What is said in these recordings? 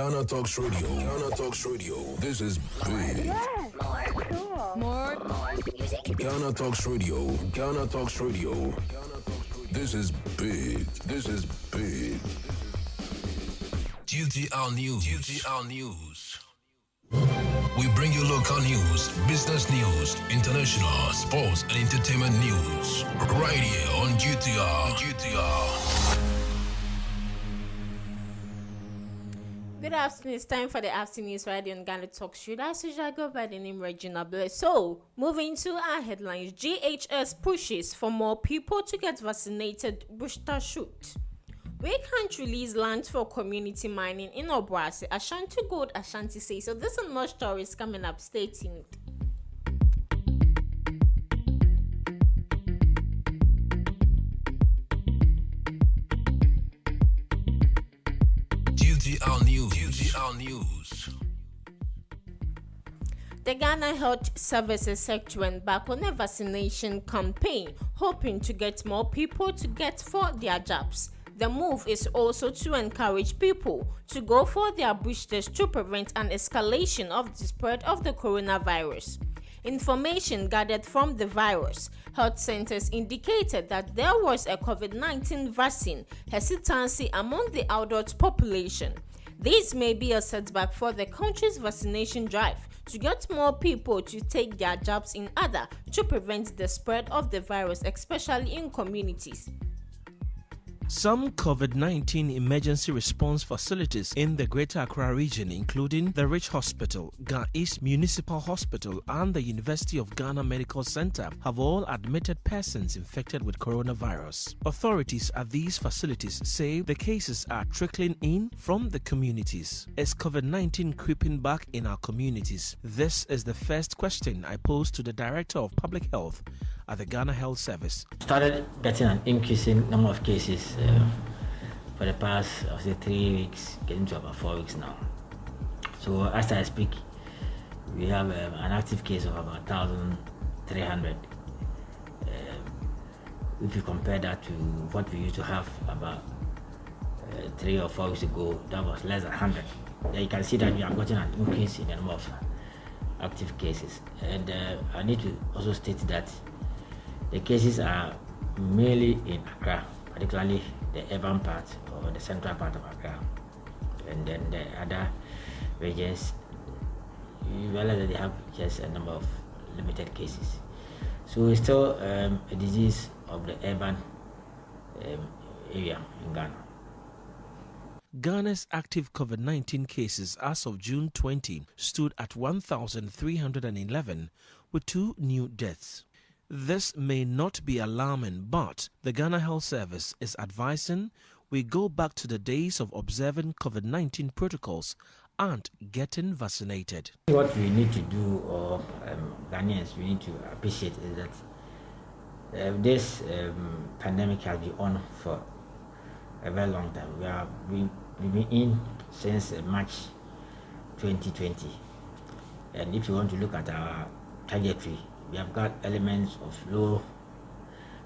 Ghana Talks Radio. Ghana Talks Radio. This is big. Yes. More music. Ghana Talks Radio. Ghana Talks Radio. This is big. This is big. GTR News. GTR News. We bring you local news, business news, international, sports, and entertainment news. Right here on GTR. Good afternoon. It's time for the afternoon news right on Ghana Talks Radio. As usual, I go by the name Regina Bless. So, moving to our headlines, GHS pushes for more people to get vaccinated booster shot. We can't release land for community mining in Obuasi. AngloGold Ashanti says so. This and more stories coming up. Stay tuned. GTR News. GTR News. The Ghana Health Services sector went back on a vaccination campaign, hoping to get more people to get for their jabs. The move is also to encourage people to go for their boosters to prevent an escalation of the spread of the coronavirus. Information gathered from the virus health centers indicated that there was a COVID-19 vaccine hesitancy among the adult population. This may be a setback for the country's vaccination drive to get more people to take their jabs in order to prevent the spread of the virus, especially in communities. Some COVID-19 emergency response facilities in the Greater Accra region, including the Rich Hospital, Ghana East Municipal Hospital, and the University of Ghana Medical Center, have all admitted persons infected with coronavirus. Authorities at these facilities say the cases are trickling in from the communities. Is COVID-19 creeping back in our communities? This is the first question I posed to the Director of Public Health at the Ghana Health Service. Started getting an increasing number of cases for the past, 3 weeks, getting to about 4 weeks now. So as I speak, we have an active case of about 1,300. If you compare that to what we used to have about 3 or 4 weeks ago, that was less than 100. You can see that we have gotten an increase in the number of active cases. And I need to also state that the cases are mainly in Accra, particularly the urban part or the central part of Accra. And then the other regions, you realize that they have just a number of limited cases. So it's still a disease of the urban area in Ghana. Ghana's active COVID-19 cases as of June 20 stood at 1,311 with 2 new deaths. This may not be alarming, but the Ghana Health Service is advising we go back to the days of observing COVID-19 protocols and getting vaccinated. What we need to do, or Ghanaians, we need to appreciate is that this pandemic has been on for a very long time. We've been in since March 2020. And if you want to look at our trajectory, we have got elements of low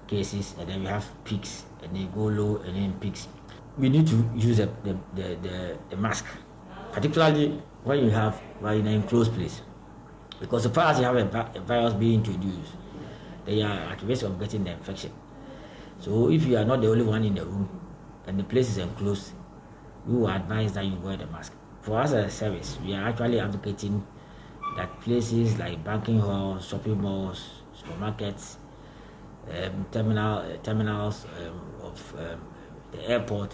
cases, and then we have peaks, and they go low and then peaks. We need to use the mask, particularly when you're in an enclosed place, because so far as you have a virus being introduced, they are at risk of getting the infection. So if you are not the only one in the room and the place is enclosed, we will advise that you wear the mask. For us as a service, we are actually advocating that places like banking halls, shopping malls, supermarkets, terminals of the airport,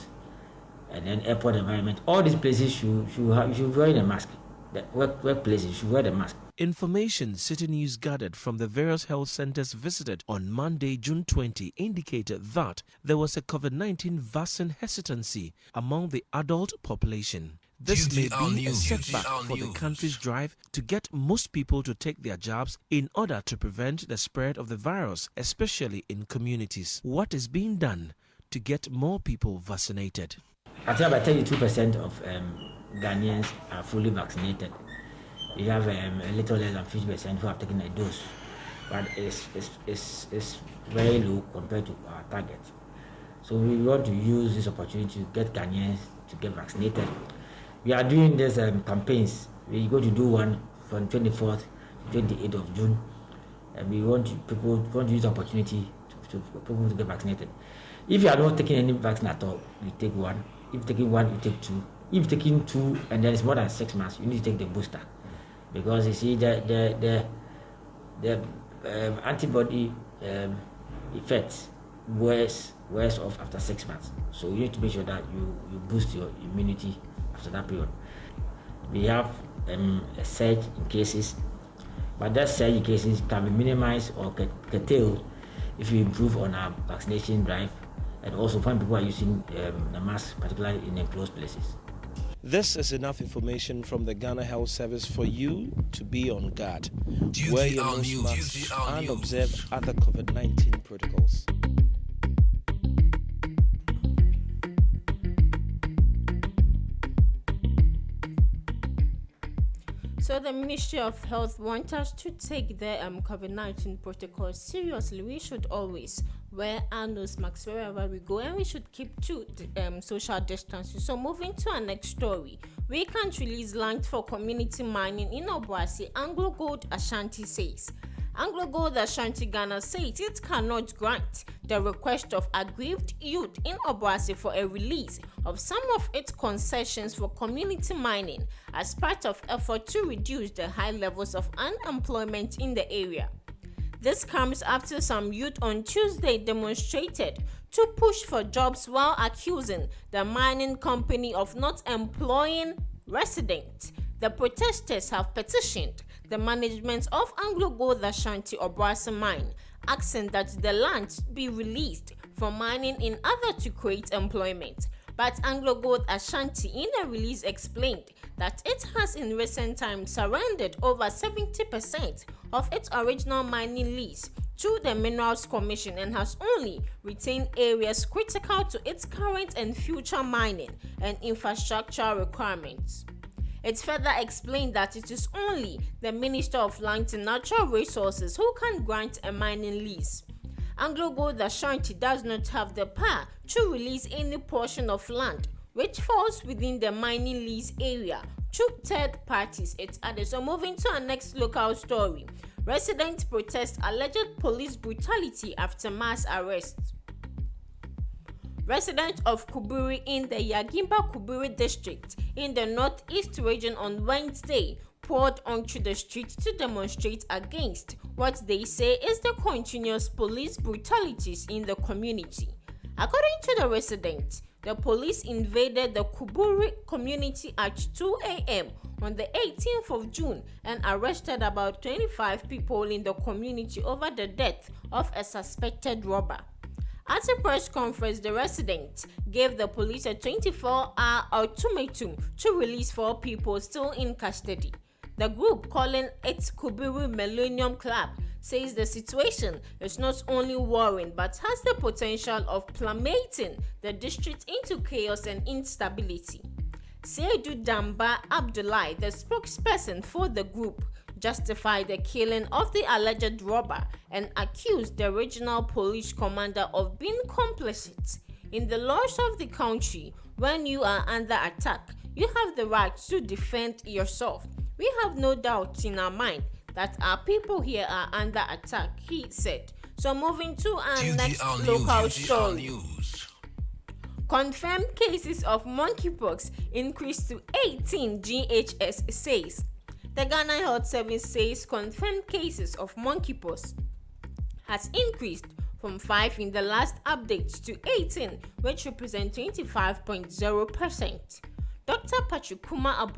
and then airport environment, all these places should wear the mask. The workplaces should wear the mask. Information City News gathered from the various health centers visited on Monday, June 20, indicated that there was a COVID-19 vaccine hesitancy among the adult population. This may be a setback for the country's drive to get most people to take their jabs in order to prevent the spread of the virus, especially in communities. What is being done to get more people vaccinated? I think about 32% of Ghanaians are fully vaccinated. We have a little less than 50% who have taken a dose, but it's very low compared to our target. So we want to use this opportunity to get Ghanaians to get vaccinated. We are doing these campaigns. We're going to do one from 24th to 28th of June, and we want people want to use the opportunity to people to get vaccinated. If you are not taking any vaccine at all, you take one. If you're taking one, you take two. If you're taking two and then it's more than 6 months, you need to take the booster, because you see the antibody effects wears off after 6 months. So you need to make sure that you boost your immunity after that period. We have a surge in cases, but that surge in cases can be minimized or curtailed if you improve on our vaccination drive, and also when people are using the mask, particularly in enclosed places. This is enough information from the Ghana Health Service for you to be on guard. GTR Wear your nose News, mask GTR and News. observe other COVID-19 protocols. So the Ministry of Health wants us to take the COVID-19 protocol seriously. We should always wear our nose masks wherever we go, and we should keep to social distancing. So moving to our next story, we can't release land for community mining in Obuasi, AngloGold Ashanti says. AngloGold Ashanti Ghana says it cannot grant the request of aggrieved youth in Obuasi for a release of some of its concessions for community mining as part of effort to reduce the high levels of unemployment in the area. This comes after some youth on Tuesday demonstrated to push for jobs while accusing the mining company of not employing residents. The protesters have petitioned the management of AngloGold Ashanti Obuasi mine, asking that the land be released for mining in order to create employment. But AngloGold Ashanti in a release explained that it has in recent times surrendered over 70% of its original mining lease to the Minerals Commission and has only retained areas critical to its current and future mining and infrastructure requirements. It further explained that it is only the Minister of Land and Natural Resources who can grant a mining lease. AngloGold Ashanti does not have the power to release any portion of land which falls within the mining lease area to third parties, it added. So moving to our next local story, residents protest alleged police brutality after mass arrests. Residents of Kuburi in the Yagimba Kuburi district in the northeast region on Wednesday poured onto the street to demonstrate against what they say is the continuous police brutalities in the community. According to the residents, the police invaded the Kuburi community at 2 a.m. on the 18th of June and arrested about 25 people in the community over the death of a suspected robber. At a press conference, the residents gave the police a 24-hour ultimatum to release 4 people still in custody. The group, calling it Kuburu Millennium Club, says the situation is not only worrying but has the potential of plummeting the district into chaos and instability. Seidu Damba Abdullahi, the spokesperson for the group, justified the killing of the alleged robber and accused the regional police commander of being complicit. In the laws of the country, when you are under attack, you have the right to defend yourself. We have no doubt in our mind that our people here are under attack, he said. So moving to our next local story. Confirmed cases of monkeypox increased to 18, GHS says. The Ghana Health Service says confirmed cases of monkeypox has increased from 5 in the last update to 18, which represents 25.0%. Dr. Patrick Kumah,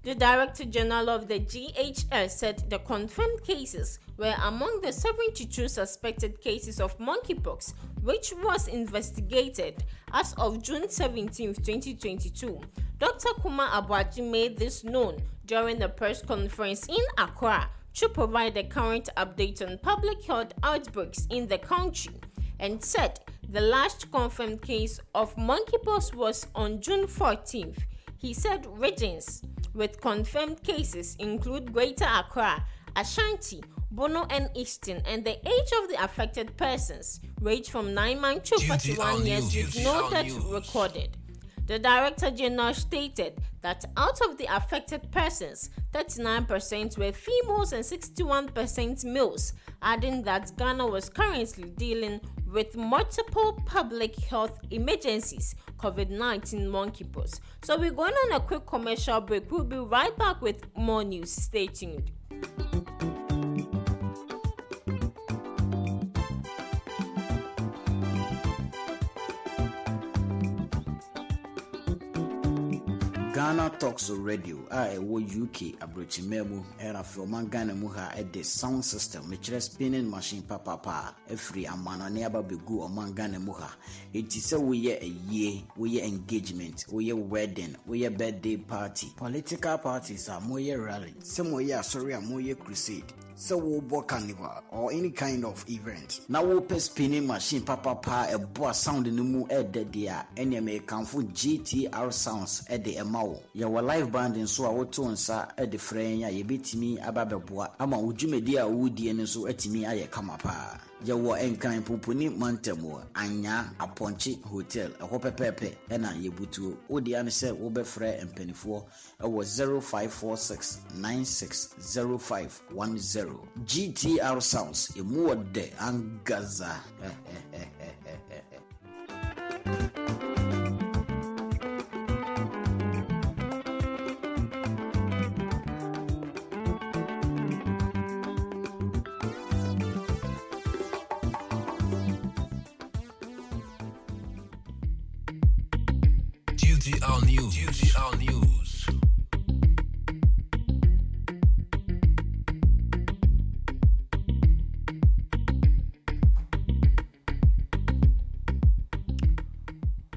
the Director General of the GHS, said the confirmed cases were among the 72 suspected cases of monkeypox, which was investigated as of June 17, 2022. Dr. Kumah made this known during a press conference in Accra to provide a current update on public health outbreaks in the country, and said the last confirmed case of monkeypox was on June 14th. He said regions with confirmed cases include Greater Accra, Ashanti, Bono and Eastern, and the age of the affected persons range from 9 months to 41 years with no death recorded. The Director General stated that out of the affected persons, 39% were females and 61% males, adding that Ghana was currently dealing with multiple public health emergencies, COVID-19, monkeypox. So we're going on a quick commercial break. We'll be right back with more news. Stay tuned. Ghana Talks Radio wo UK abrochimemu era from Ghana mu ha the sound system mechire spinning machine papa every amana ne aba begu oman Ghana mu ha enti se we ye ayie we ye engagement we ye wedding we ye birthday party political parties are mo ye rally se mo ye asori mo ye crusade so wo bo carnival or any kind of event na wo pe spinning machine papa e bo sound no mu de dia ene me kanfo GTR sounds de emawo ye wo live band nso a woto nsa de frenya ye betimi ababeboa ama wodwumedi a wodie nso atimi aye kama pa ye wo enkan poponi mantamo anya aponchi hotel e ho pepepe na ye butuo odi an se wo be frɛ empanifo e wo 0546960510 GTR sounds e mu de angaza GTR News. GTR News.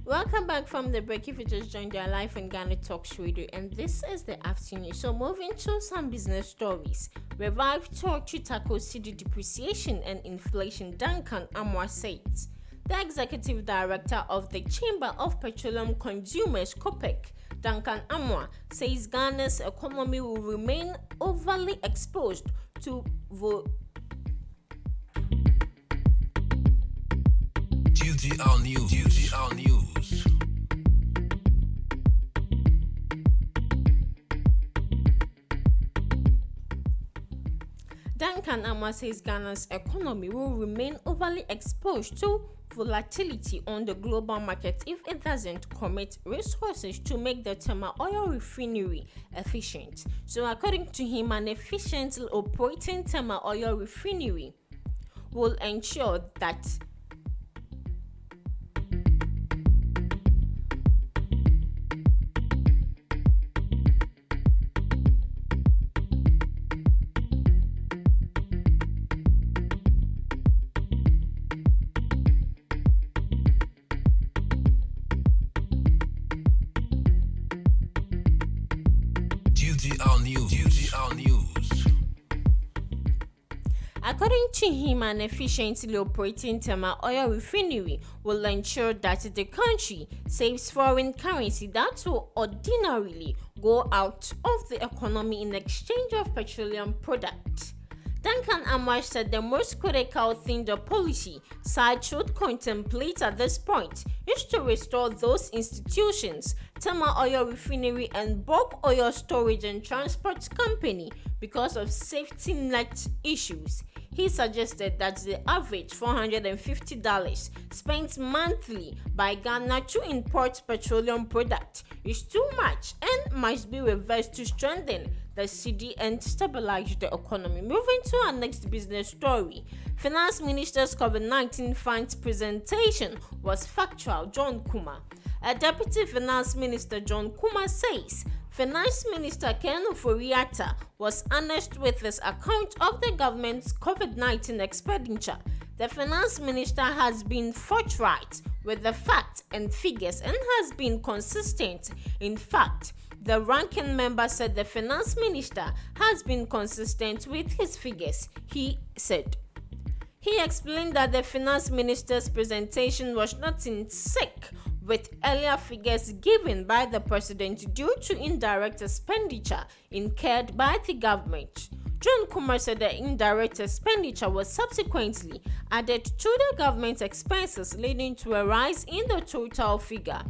Welcome back from the break. If you just joined your live on Ghana Talks Radio, and this is the afternoon. So moving to some business stories. Revive talk to tackle cedi depreciation and inflation, Duncan Amoah says. The executive director of the Chamber of Petroleum Consumers, COPEC, Duncan Amoah, says Ghana's economy will remain overly exposed to GTR News. GTR News. Duncan Amoah says Ghana's economy will remain overly exposed to volatility on the global market if it doesn't commit resources to make the thermal oil refinery efficient. So according to him, an efficiently operating thermal oil refinery will ensure that GTR News. GTR News. According to him, an efficiently operating thermal oil refinery will ensure that the country saves foreign currency that will ordinarily go out of the economy in exchange of petroleum products. Duncan Amoah said the most critical thing the policy side should contemplate at this point is to restore those institutions, thermal oil refinery and bulk oil storage and transport company because of safety net issues. He suggested that the average $450 spent monthly by Ghana to import petroleum products is too much and must be reversed to strengthen the cedi and stabilize the economy. Moving to our next business story. Finance Minister's COVID-19 funds presentation was factual, John Kumah. A Deputy Finance Minister, John Kumah, says Finance Minister Ken Oforiatta was honest with his account of the government's COVID-19 expenditure. The Finance Minister has been forthright with the facts and figures and has been consistent. In fact, the ranking member said the Finance Minister has been consistent with his figures, he said. He explained that the Finance Minister's presentation was not in sync with earlier figures given by the President due to indirect expenditure incurred by the government. John Kumah said the indirect expenditure was subsequently added to the government expenses, leading to a rise in the total figure.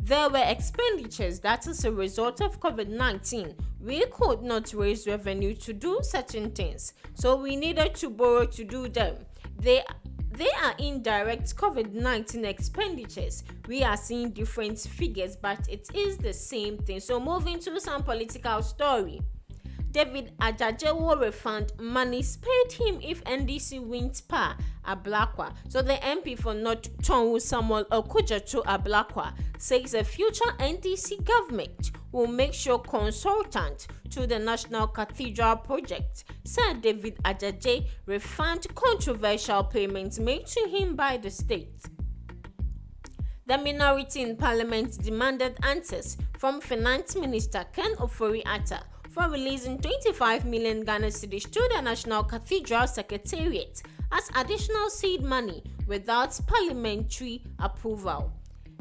There were expenditures that as a result of COVID-19, we could not raise revenue to do certain things, so we needed to borrow to do them. They are indirect COVID-19 expenditures. We are seeing different figures, but it is the same thing. So moving to some political story. David Adjaye will refund Monies paid him if NDC wins pa Ablakwa. So the MP for North Tonwu Samuel Okujato Ablakwa says the future NDC government will make sure consultant to the National Cathedral project, said David Adjaye, refund controversial payments made to him by the state. The minority in parliament demanded answers from Finance Minister Ken Ofori-Atta for releasing 25 million Ghana cedis to the National Cathedral Secretariat as additional seed money without parliamentary approval.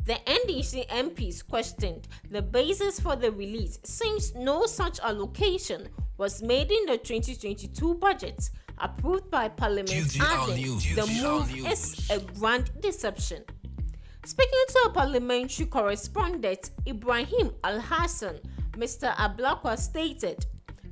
The NDC MPs questioned the basis for the release since no such allocation was made in the 2022 budget approved by Parliament, adding the move is a grand deception. Speaking to a parliamentary correspondent, Ibrahim Al-Hassan, Mr. Ablakwa stated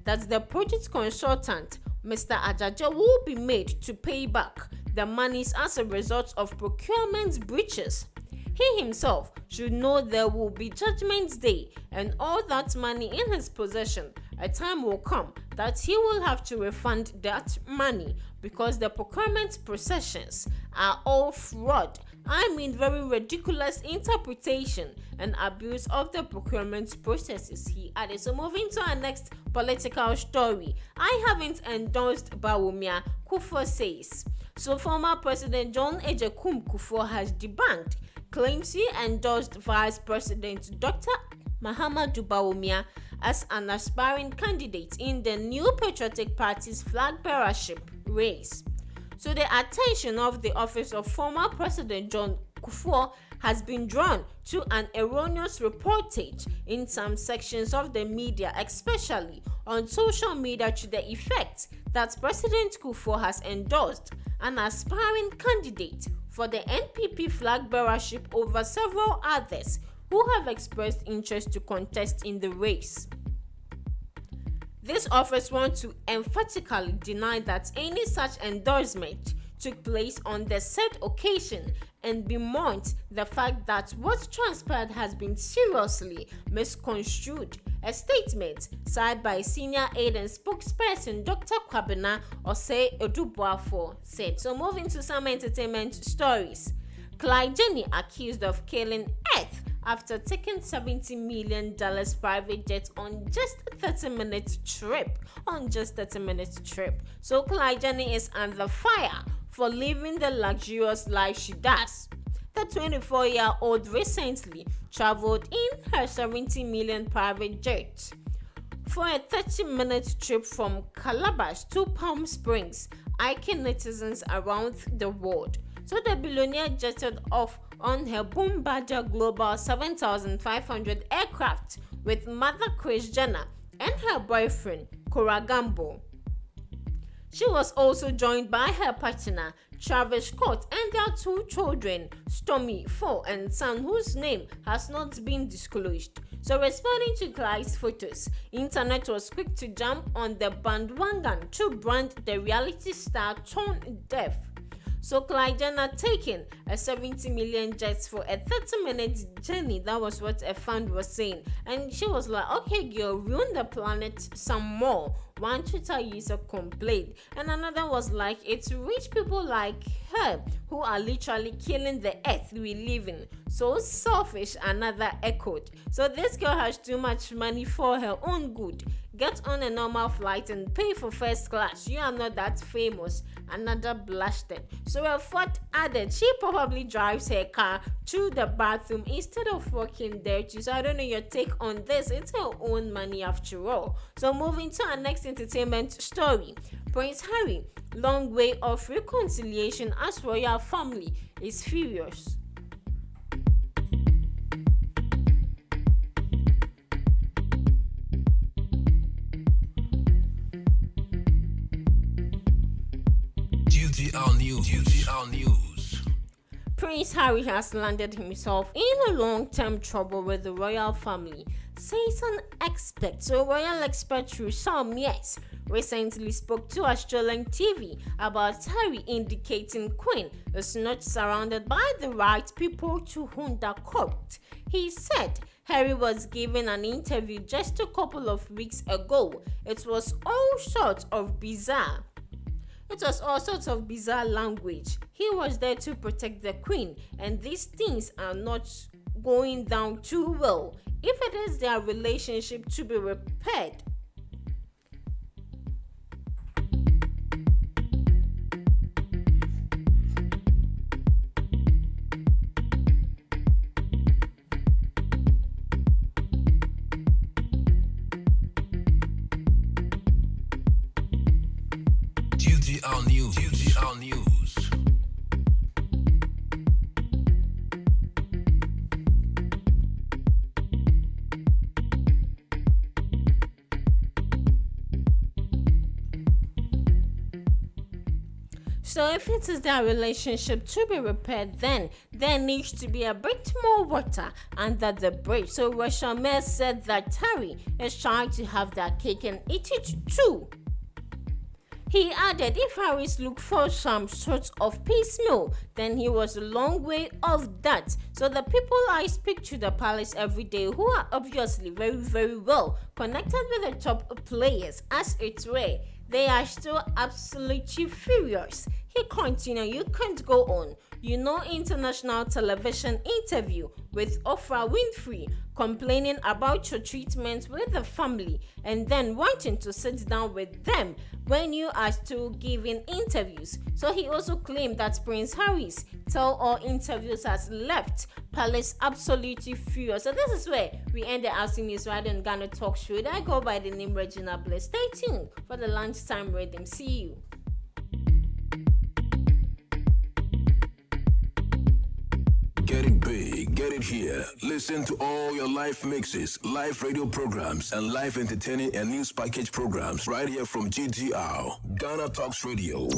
that the project consultant, Mr. Adjaye, will be made to pay back the monies as a result of procurement breaches. He himself should know there will be Judgment Day and all that money in his possession. A time will come that he will have to refund that money because the procurement processions are all fraud. I mean very ridiculous interpretation and abuse of the procurement processes, he added. So moving to our next political story. I haven't endorsed Bawumia, Kufuor says. So former President John Ejekum Kufuor has debunked claims he endorsed Vice President Dr. Mahamudu Bawumia as an aspiring candidate in the New Patriotic Party's flag bearership race. So the attention of the office of former President John Kufuor has been drawn to an erroneous reportage in some sections of the media, especially on social media, to the effect that President Kufuor has endorsed an aspiring candidate for the NPP flag bearership over several others who have expressed interest to contest in the race. This office wants to emphatically deny that any such endorsement took place on the said occasion and bemoans the fact that what transpired has been seriously misconstrued. A statement signed by senior aide and spokesperson Dr. Kwabena Osei Odubuafo said. So moving to some entertainment stories. Kylie Jenner accused of killing Earth after taking $70 million private jet on just a 30-minute trip. So Kylie Jenner is under fire for living the luxurious life she does. The 24-year-old recently traveled in her $70 million private jet for a 30-minute trip from Calabash to Palm Springs, eyeing netizens around the world. So the billionaire jetted off on her Bombardier Global 7500 aircraft with mother Chrissy Jenner and her boyfriend Cora Gamble. She was also joined by her partner Travis Scott and their two children, Stormy, 4, and son whose name has not been disclosed. So responding to Kylie's photos, internet was quick to jump on the bandwagon to brand the reality star tone deaf. So Kylie Jenner taking a 70 million jet for a 30-minute journey. That was what a fan was saying. And she was like, okay girl, ruin the planet some more. One Twitter user complained. And another was like, it's rich people like her who are literally killing the earth we live in. So selfish, another echoed. So this girl has too much money for her own good. Get on a normal flight and pay for first class. You are not that famous. Another blasted. So a fourth added she probably drives her car to the bathroom instead of walking there too. So I don't know your take on this. It's her own money after all. So moving to our next entertainment story. Prince Harry, long way of reconciliation as royal family is furious. GTR News. Prince Harry has landed himself in a long-term trouble with the royal family, says an expert. So royal expert Russell Mies recently spoke to Australian TV about Harry, indicating Queen is not surrounded by the right people to whom the court. He said Harry was given an interview just a couple of weeks ago. It was all sorts of bizarre language. He was there to protect the Queen, and these things are not going down too well. If it is their relationship to be repaired, GTR News. GTR News. so if it is their relationship to be repaired, then there needs to be a bit more water under the bridge. So Russell Mies said that Harry is trying to have that cake and eat it too. He added if Harris looked for some sort of piecemeal, then he was a long way off that. So the people I speak to the palace every day, who are obviously very, very well connected with the top players, as it were, they are still absolutely furious. He continued, you can't go on. You know, international television interview with Oprah Winfrey complaining about your treatment with the family and then wanting to sit down with them when you are still giving interviews. So he also claimed that Prince Harry's tell-all interviews has left Palace absolutely furious. So this is where we end the Asking News right on Ghana Talk Show. I go by the name Regina Bliss. Stay tuned for the lunchtime rhythm. See you. Get it big, get it here. Listen to all your live mixes, live radio programs, and live entertaining and news package programs right here from GTR, Ghana Talks Radio.